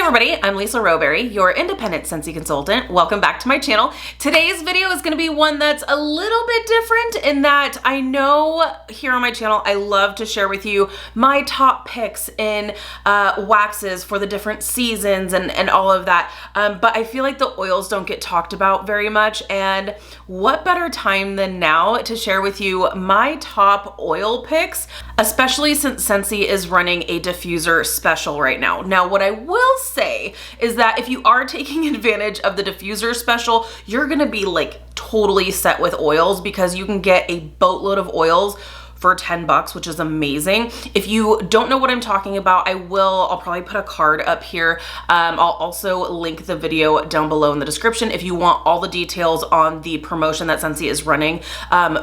everybody, I'm Lisa Rowberry, your independent Scentsy consultant. Welcome back to my channel. Today's video is going to be one that's a little bit different in that I know here on my channel I love to share with you my top picks in waxes for the different seasons and all of that. But I feel like the oils don't get talked about very much, and what better time than now to share with you my top oil picks, especially since Scentsy is running a diffuser special right now. Now, what I will say is that if you are taking advantage of the diffuser special, you're gonna be like totally set with oils because you can get a boatload of oils for 10 bucks, which is amazing. If you don't know what I'm talking about, I'll probably put a card up here. I'll also link the video down below in the description if you want all the details on the promotion that Scentsy is running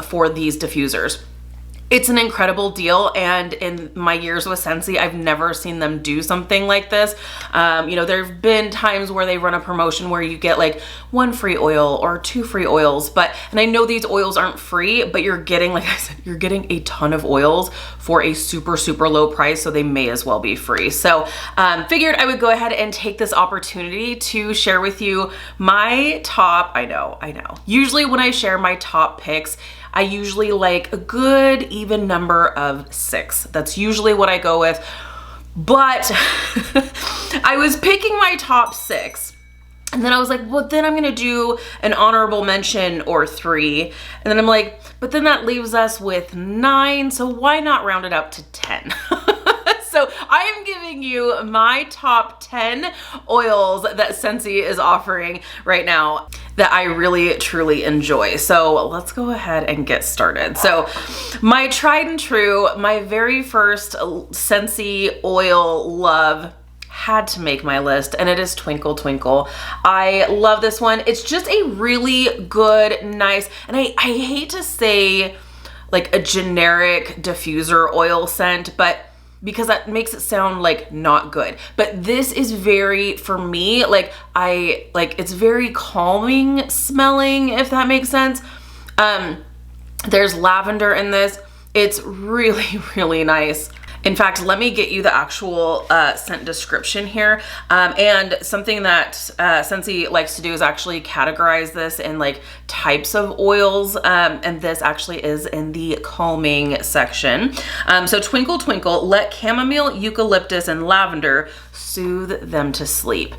for these diffusers. It's an incredible deal, and in my years with Scentsy, I've never seen them do something like this. You know, there have been times where they run a promotion where you get like 1 free oil or 2 free oils, and I know these oils aren't free, but you're getting, like I said, you're getting a ton of oils for a super, super low price, so they may as well be free. So figured I would go ahead and take this opportunity to share with you my top, I know. Usually when I share my top picks, I usually like a good even number of 6. That's usually what I go with. But I was picking my top 6. And then I was like, well, then I'm gonna do an honorable mention or 3. And then I'm like, but then that leaves us with 9. So why not round it up to 10? So I am giving you my top 10 oils that Scentsy is offering right now that I really truly enjoy. So let's go ahead and get started. So my tried and true, my very first Scentsy oil love had to make my list, and it is Twinkle Twinkle. I love this one. It's just a really good, nice, and I hate to say like a generic diffuser oil scent, but because that makes it sound like not good. But this is very, for me, it's very calming smelling, if that makes sense. There's lavender in this. It's really, really nice. In fact, let me get you the actual scent description here. And something that Scentsy likes to do is actually categorize this in like types of oils. And this actually is in the calming section. So Twinkle Twinkle, let chamomile, eucalyptus, and lavender soothe them to sleep.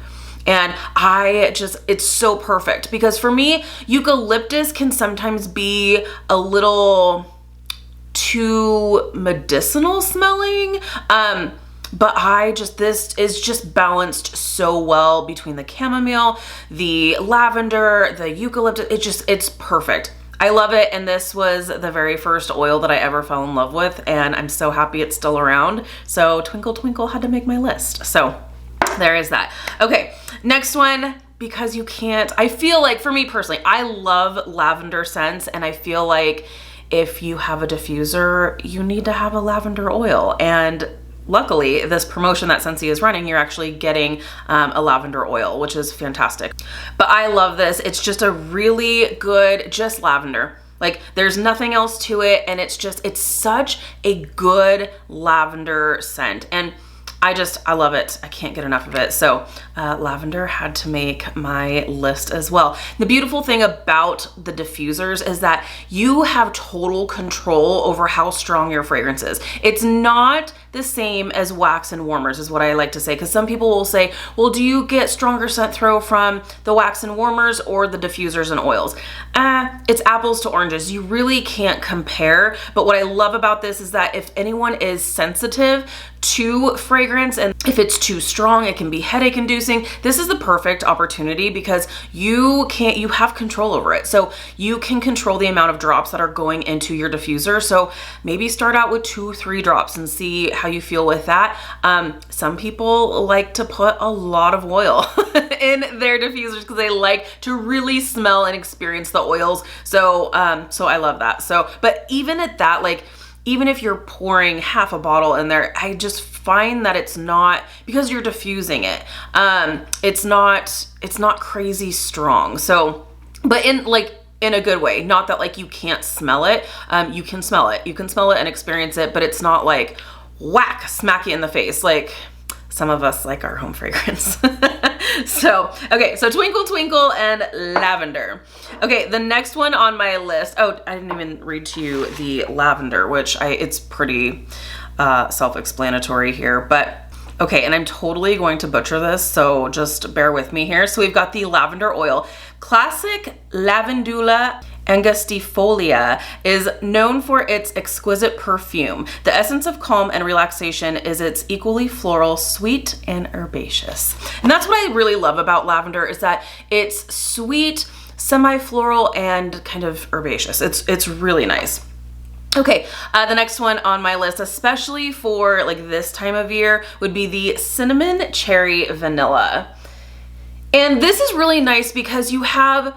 And it's so perfect because for me, eucalyptus can sometimes be a little too medicinal smelling, but this is just balanced so well between the chamomile, the lavender, the eucalyptus. It's perfect. I love it, and this was the very first oil that I ever fell in love with, and I'm so happy it's still around. So Twinkle Twinkle had to make my list. So there is that. Okay, next one. Because I feel like, for me personally, I love lavender scents, and I feel like if you have a diffuser, you need to have a lavender oil. And luckily, this promotion that Scentsy is running, you're actually getting a lavender oil, which is fantastic. But I love this. It's just a really good, just lavender. Like, there's nothing else to it, and it's such a good lavender scent. And I love it. I can't get enough of it. So lavender had to make my list as well. The beautiful thing about the diffusers is that you have total control over how strong your fragrance is. It's not the same as wax and warmers, is what I like to say, because some people will say, well, do you get stronger scent throw from the wax and warmers or the diffusers and oils? It's apples to oranges. You really can't compare. But what I love about this is that if anyone is sensitive to fragrance, and if it's too strong, it can be headache inducing, this is the perfect opportunity because you have control over it. So you can control the amount of drops that are going into your diffuser. So maybe start out with 2-3 drops and see how you feel with that. Some people like to put a lot of oil in their diffusers because they like to really smell and experience the oils. So I love that. So, but even at that, like, even if you're pouring half a bottle in there, I just find that it's not, because you're diffusing it, it's not crazy strong. So, but in a good way, not that like you can't smell it. You can smell it and experience it, but it's not like whack, smack you in the face. Like some of us like our home fragrance. So, okay, so Twinkle Twinkle and Lavender. Okay, the next one on my list, oh, I didn't even read to you the Lavender, which it's pretty self-explanatory here, but okay, and I'm totally going to butcher this, so just bear with me here. So we've got the lavender oil. Classic Lavandula angustifolia is known for its exquisite perfume. The essence of calm and relaxation is its equally floral, sweet, and herbaceous. And that's what I really love about lavender, is that it's sweet, semi-floral, and kind of herbaceous. It's really nice. Okay, the next one on my list, especially for like this time of year, would be the Cinnamon Cherry Vanilla. And this is really nice because you have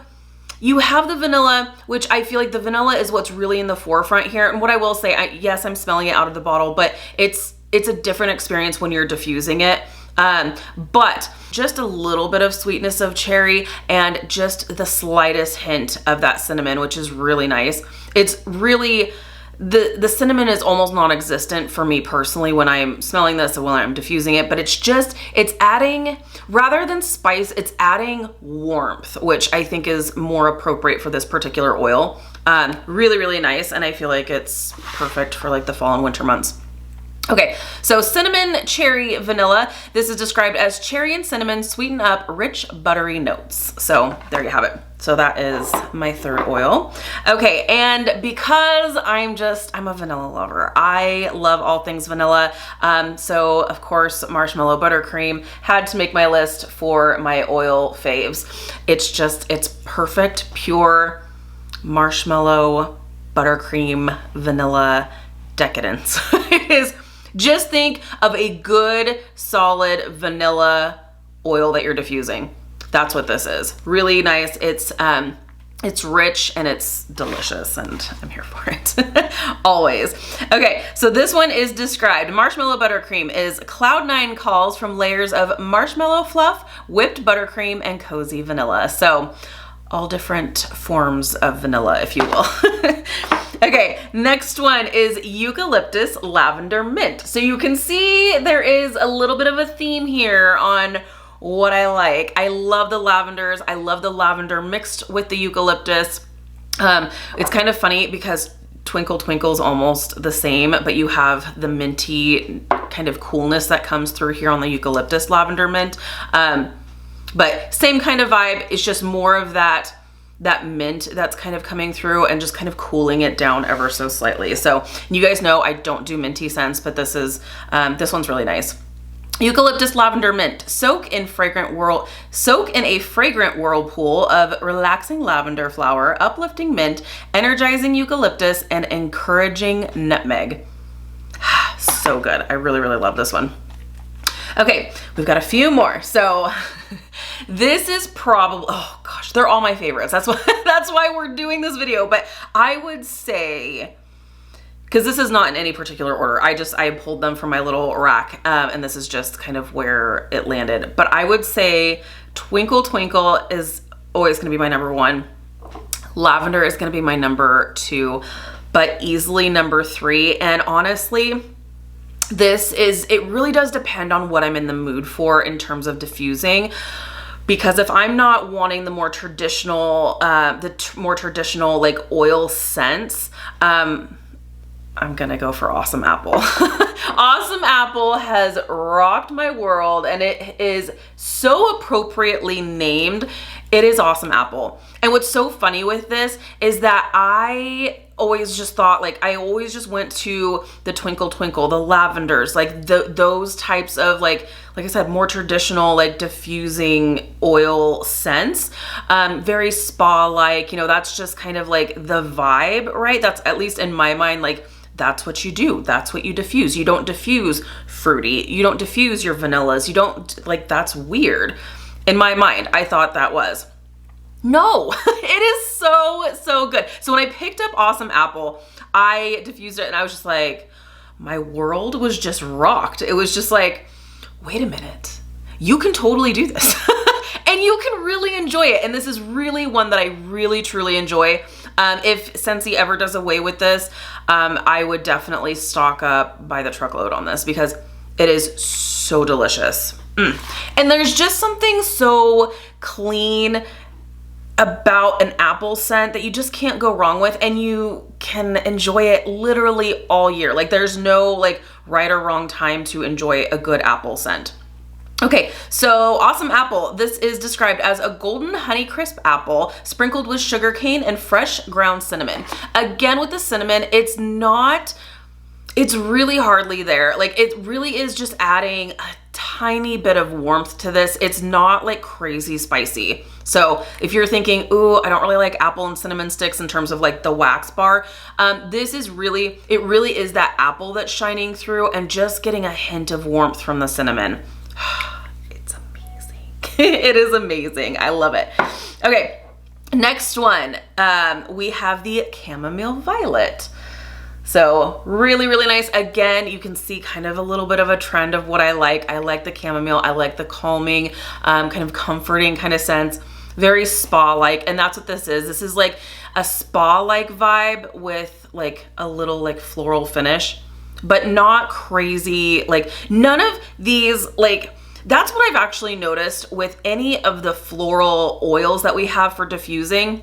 the vanilla, which I feel like the vanilla is what's really in the forefront here. And what I will say, yes, I'm smelling it out of the bottle, but it's a different experience when you're diffusing it. But just a little bit of sweetness of cherry and just the slightest hint of that cinnamon, which is really nice. It's really, the cinnamon is almost non-existent for me personally when I'm smelling this and when I'm diffusing it, but it's adding, rather than spice, it's adding warmth, which I think is more appropriate for this particular oil. Really, really nice. And I feel like it's perfect for like the fall and winter months. Okay, so Cinnamon Cherry Vanilla. This is described as cherry and cinnamon sweeten up rich buttery notes. So there you have it. So that is my third oil. Okay, and because I'm a vanilla lover. I love all things vanilla. So of course, Marshmallow Buttercream had to make my list for my oil faves. It's perfect, pure marshmallow, buttercream, vanilla decadence. It is. Just think of a good, solid vanilla oil that you're diffusing. That's what this is. Really nice. It's rich and it's delicious, and I'm here for it. Always. Okay, so this one is described. Marshmallow Buttercream is cloud9 calls from layers of marshmallow fluff, whipped buttercream, and cozy vanilla. So all different forms of vanilla, if you will. Okay, next one is Eucalyptus Lavender Mint. So you can see there is a little bit of a theme here on what I like. I love the lavenders. I love the lavender mixed with the eucalyptus. It's kind of funny because Twinkle Twinkle's almost the same, but you have the minty kind of coolness that comes through here on the Eucalyptus Lavender Mint. But same kind of vibe. It's just more of that mint that's kind of coming through and just kind of cooling it down ever so slightly. So you guys know I don't do minty scents, but this one's really nice. Eucalyptus Lavender Mint. Soak in a fragrant whirlpool of relaxing lavender flower, uplifting mint, energizing eucalyptus, and encouraging nutmeg. So good. I really, really love this one. Okay, we've got a few more. So this is probably, oh gosh, they're all my favorites. That's why we're doing this video. But I would say, because this is not in any particular order, I pulled them from my little rack, and this is just kind of where it landed. But I would say Twinkle Twinkle is always going to be my number one. Lavender is going to be my number two, but easily number three. And honestly, it really does depend on what I'm in the mood for in terms of diffusing. Because if I'm not wanting the more traditional, like oil scents, I'm gonna go for Awesome Apple. Awesome Apple has rocked my world, and it is so appropriately named. It is Awesome Apple. And what's so funny with this is that I always just thought, like, I always just went to the Twinkle Twinkle, the lavenders, like those types of like I said, more traditional, like diffusing oil scents, very spa-like, you know, that's just kind of like the vibe, right? That's, at least in my mind, like, that's what you do. That's what you diffuse. You don't diffuse fruity. You don't diffuse your vanillas. You don't, like, that's weird. In my mind, I thought that was. No, it is so good. So when I picked up Awesome Apple, I diffused it and I was just like, my world was just rocked. It was just like, wait a minute, you can totally do this. And you can really enjoy it. And this is really one that I really, truly enjoy. If Scentsy ever does away with this, I would definitely stock up by the truckload on this because it is so delicious. And there's just something so clean about an apple scent that you just can't go wrong with, and you can enjoy it literally all year. Like there's no like right or wrong time to enjoy a good apple scent. Okay, so Awesome Apple. This is described as a golden honey crisp apple sprinkled with sugar cane and fresh ground cinnamon. Again, with the cinnamon, it's really hardly there. Like it really is just adding a tiny bit of warmth to this. It's not like crazy spicy. So if you're thinking, ooh, I don't really like apple and cinnamon sticks in terms of like the wax bar, this is really, it really is that apple that's shining through and just getting a hint of warmth from the cinnamon. It's amazing. It is amazing. I love it. Okay, next one, we have the Chamomile Violet. So really, really nice. Again, you can see kind of a little bit of a trend of what I like. I like the chamomile. I like the calming, kind of comforting kind of scents. Very spa-like, and that's what this is. This is like a spa-like vibe with like a little like floral finish, but not crazy. Like none of these, like that's what I've actually noticed with any of the floral oils that we have for diffusing.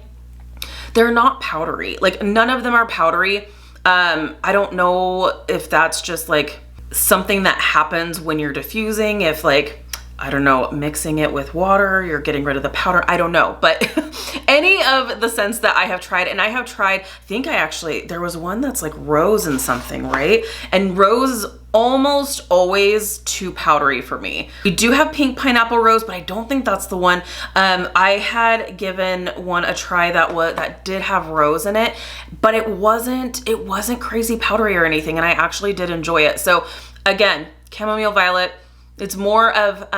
They're not powdery. Like none of them are powdery. I don't know if that's just like something that happens when you're diffusing, if like, I don't know, mixing it with water, you're getting rid of the powder, I don't know. But any of the scents that I have tried, and I have tried, I think there was one that's like rose and something, right? And rose is almost always too powdery for me. We do have pink pineapple rose, but I don't think that's the one. I had given one a try that did have rose in it, but it wasn't crazy powdery or anything, and I actually did enjoy it. So again, Chamomile Violet, it's more of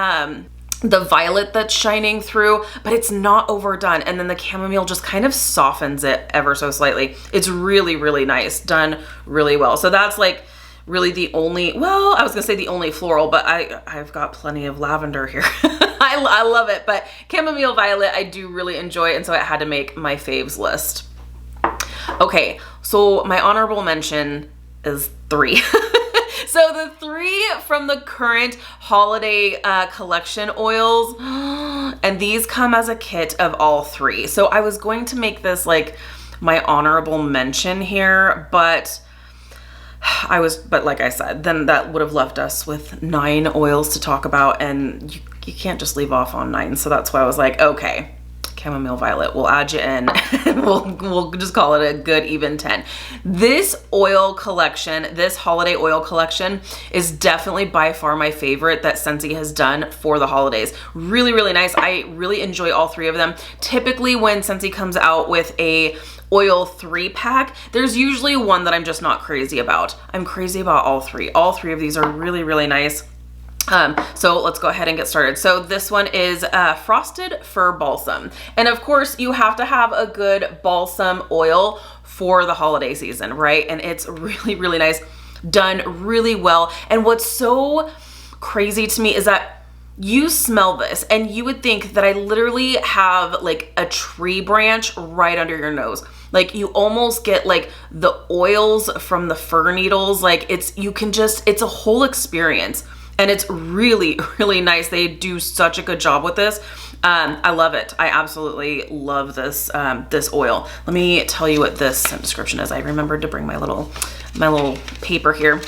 the violet that's shining through, but it's not overdone. And then the chamomile just kind of softens it ever so slightly. It's really, really nice, done really well. So that's like really the only, well, I was gonna say the only floral, but I've got plenty of lavender here. I love it, but Chamomile Violet I do really enjoy, and so it had to make my faves list. Okay, so my honorable mention is 3. So the 3 from the current holiday collection oils, and these come as a kit of all 3. So I was going to make this like my honorable mention here, but like I said, then that would have left us with 9 oils to talk about, and you can't just leave off on 9. So that's why I was like, okay, Chamomile Violet, we'll add you in. we'll just call it a good even 10. This oil collection, this holiday oil collection, is definitely by far my favorite that Scentsy has done for the holidays. Really, really nice. I really enjoy all 3 of them. Typically when Scentsy comes out with a oil 3-pack, there's usually one that I'm just not crazy about. I'm crazy about all 3. All 3 of these are really, really nice. So let's go ahead and get started. So this one is Frosted Fir Balsam. And of course you have to have a good balsam oil for the holiday season, right? And it's really, really nice, done really well. And what's so crazy to me is that you smell this and you would think that I literally have like a tree branch right under your nose. Like you almost get like the oils from the fir needles. Like it's a whole experience. And it's really, really nice. They do such a good job with this. I love it. I absolutely love this this oil. Let me tell you what this scent description is. I remembered to bring my little paper here.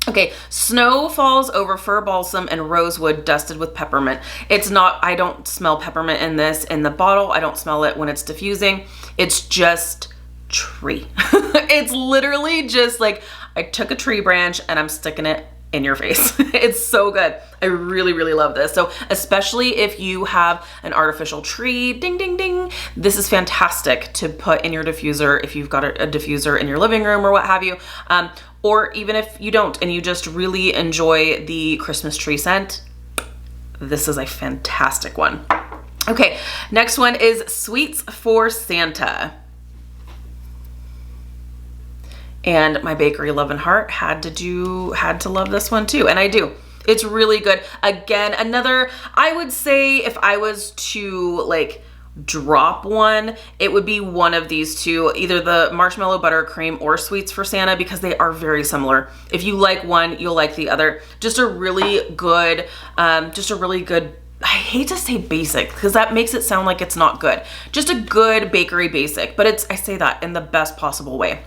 Okay, snow falls over fir balsam and rosewood dusted with peppermint. It's not, I don't smell peppermint in this in the bottle. I don't smell it when it's diffusing. It's just tree. It's literally just like I took a tree branch and I'm sticking it in your face. It's so good. I really, really love this. So especially if you have an artificial tree, ding, ding, ding, this is fantastic to put in your diffuser if you've got a diffuser in your living room or what have you. Or even if you don't and you just really enjoy the Christmas tree scent, this is a fantastic one. Okay, next one is Sweets for Santa. And my bakery love and heart had to love this one too. And I do. It's really good. Again, another, I would say if I was to like drop one, it would be one of these two, either the Marshmallow Buttercream or Sweets for Santa, because they are very similar. If you like one, you'll like the other. Just a really good, I hate to say basic because that makes it sound like it's not good. Just a good bakery basic, but I say that in the best possible way.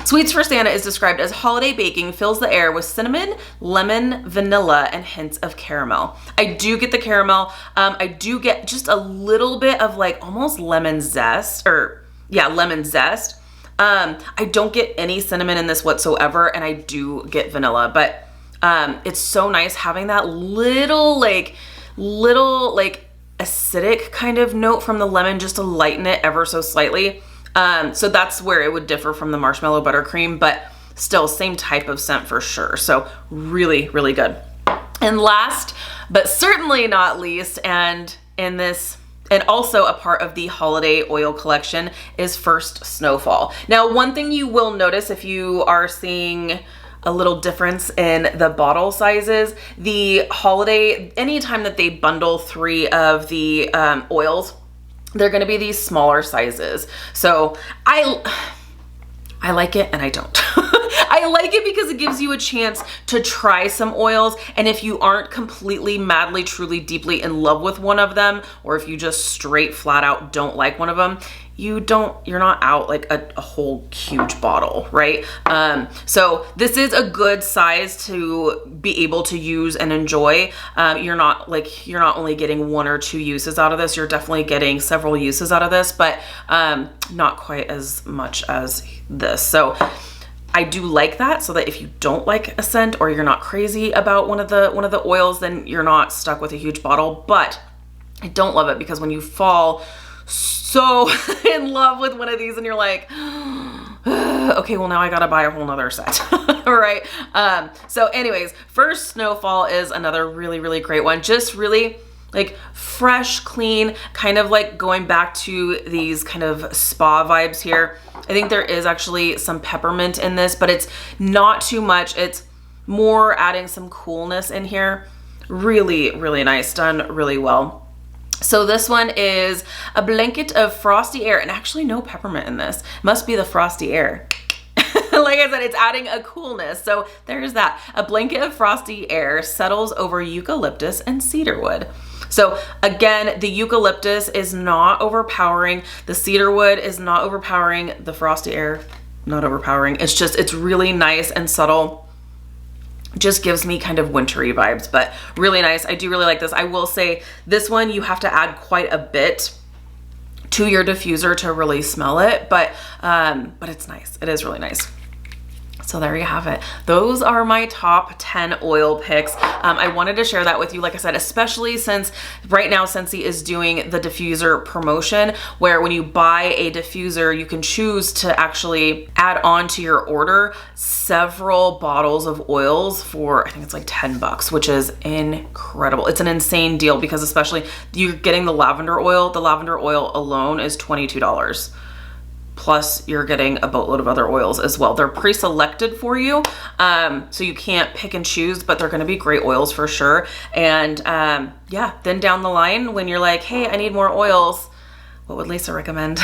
Sweets for Santa is described as holiday baking, fills the air with cinnamon, lemon, vanilla, and hints of caramel. I do get the caramel. I do get just a little bit of like almost lemon zest, lemon zest. I don't get any cinnamon in this whatsoever, and I do get vanilla, but it's so nice having that little acidic kind of note from the lemon just to lighten it ever so slightly. So that's where it would differ from the Marshmallow Buttercream, but still same type of scent for sure. So really, really good. And last, but certainly not least, and also a part of the holiday oil collection, is First Snowfall. Now, one thing you will notice if you are seeing a little difference in the bottle sizes, the holiday, anytime that they bundle 3 of the oils, they're going to be these smaller sizes. So I like it and I don't. I like it because it gives you a chance to try some oils, and if you aren't completely, madly, truly, deeply in love with one of them, or if you just straight flat out don't like one of them, you're not out like a whole huge bottle, right? So this is a good size to be able to use and enjoy. You're not only getting 1 or 2 uses out of this, you're definitely getting several uses out of this, but not quite as much as this. So I do like that, so that if you don't like a scent or you're not crazy about one of the oils, then you're not stuck with a huge bottle. But I don't love it because when you fall so in love with one of these and you're like, okay, well now I gotta buy a whole nother set. All right. So anyways, First Snowfall is another really, really great one. Just really like fresh, clean, kind of like going back to these kind of spa vibes here. I think there is actually some peppermint in this, but it's not too much. It's more adding some coolness in here. Really, really nice, done really well. So this one is a blanket of frosty air, and actually no peppermint in this. Must be the frosty air. Like I said, it's adding a coolness. So there's that. A blanket of frosty air settles over eucalyptus and cedarwood. So again, the eucalyptus is not overpowering. The cedarwood is not overpowering. The frosty air, not overpowering. It's really nice and subtle. Just gives me kind of wintry vibes, but really nice. I do really like this. I will say this one, you have to add quite a bit to your diffuser to really smell it, but it's nice. It is really nice. So there you have it. Those are my top 10 oil picks. I wanted to share that with you, like I said, especially since right now Scentsy is doing the diffuser promotion, where when you buy a diffuser, you can choose to actually add on to your order several bottles of oils for, I think it's like 10 bucks, which is incredible. It's an insane deal because especially you're getting the lavender oil. The lavender oil alone is $22. Plus you're getting a boatload of other oils as well. They're pre-selected for you, so you can't pick and choose, but they're gonna be great oils for sure. And yeah, then down the line, when you're like, hey, I need more oils, what would Lisa recommend?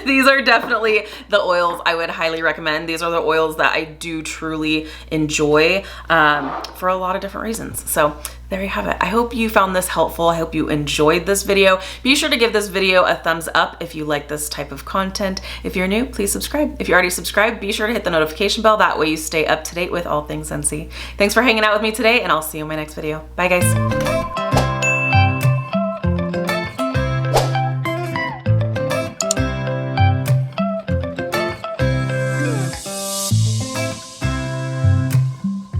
These are definitely the oils I would highly recommend. These are the oils that I do truly enjoy for a lot of different reasons. So there you have it. I hope you found this helpful. I hope you enjoyed this video. Be sure to give this video a thumbs up if you like this type of content. If you're new, please subscribe. If you're already subscribed, be sure to hit the notification bell. That way you stay up to date with all things Scentsy. Thanks for hanging out with me today, and I'll see you in my next video. Bye guys.